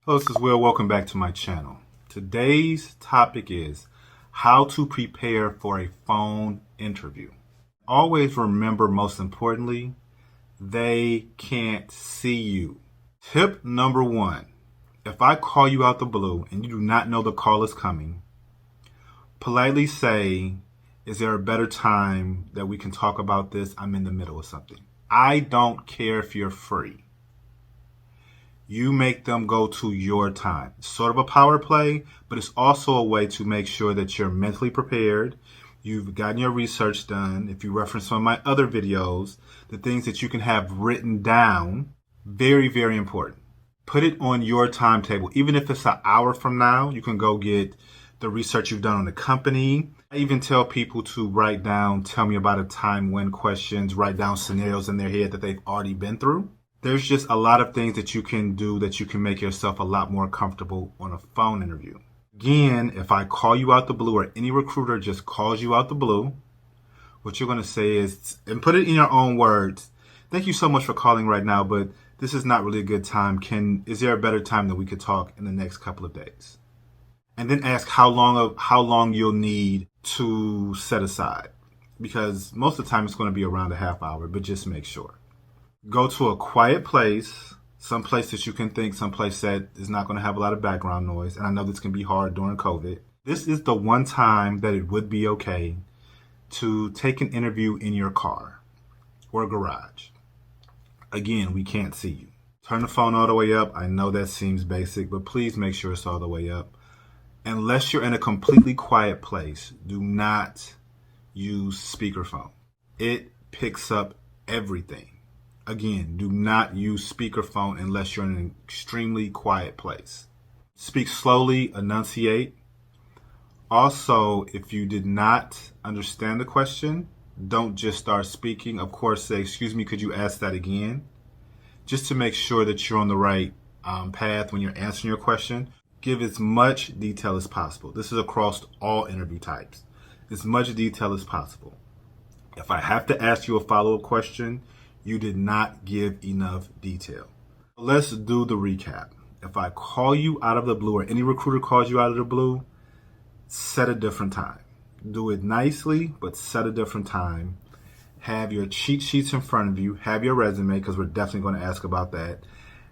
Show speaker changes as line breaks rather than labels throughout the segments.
Hello, this is Will. Welcome back to my channel. Today's topic is how to prepare for a phone interview. Always remember, most importantly, they can't see you. Tip number one, if I call you out the blue and you do not know the call is coming, politely say, is there a better time that we can talk about this? I'm in the middle of something. I don't care if you're free. You make them go to your time. It's sort of a power play, but it's also a way to make sure that you're mentally prepared. You've gotten your research done. If you reference some of my other videos, the things that you can have written down, very, very important. Put it on your timetable. Even if it's an hour from now, you can go get the research you've done on the company. I even tell people to write down, tell me about a time when questions, write down scenarios in their head that they've already been through. There's just a lot of things that you can do that you can make yourself a lot more comfortable on a phone interview. Again, if I call you out the blue or any recruiter just calls you out the blue, what you're going to say is, and put it in your own words, thank you so much for calling right now, but this is not really a good time. Is there a better time that we could talk in the next couple of days? And then ask how long you'll need to set aside, because most of the time it's going to be around a half hour, but just make sure. Go to a quiet place, some place that you can think, some place that is not going to have a lot of background noise. And I know this can be hard during COVID. This is the one time that it would be okay to take an interview in your car or garage. Again, we can't see you. Turn the phone all the way up. I know that seems basic, but please make sure it's all the way up. Unless you're in a completely quiet place, do not use speakerphone. It picks up everything. Again, do not use speakerphone unless you're in an extremely quiet place. Speak slowly, enunciate. Also, if you did not understand the question, don't just start speaking. Of course, say, excuse me, could you ask that again? Just to make sure that you're on the right path when you're answering your question. Give as much detail as possible. This is across all interview types. As much detail as possible. If I have to ask you a follow-up question, you did not give enough detail. Let's do the recap. If I call you out of the blue or any recruiter calls you out of the blue, set a different time. Do it nicely, but set a different time. Have your cheat sheets in front of you. Have your resume, because we're definitely going to ask about that.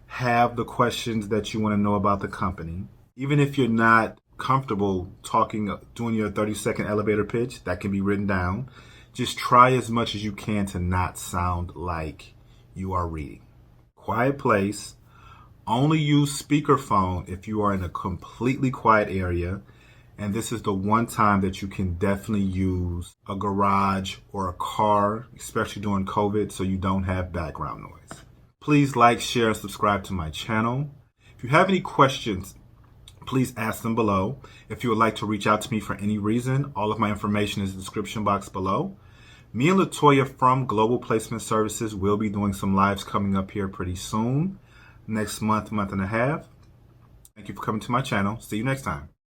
Have the questions that you want to know about the company. Even if you're not comfortable doing your 30-second elevator pitch, that can be written down. Just try as much as you can to not sound like you are reading. Quiet place. Only use speakerphone if you are in a completely quiet area. And this is the one time that you can definitely use a garage or a car, especially during COVID, so you don't have background noise. Please like, share, and subscribe to my channel. If you have any questions, please ask them below. If you would like to reach out to me for any reason, all of my information is in the description box below. Me and Latoya from Global Placement Services will be doing some lives coming up here pretty soon. Next month and a half. Thank you for coming to my channel. See you next time.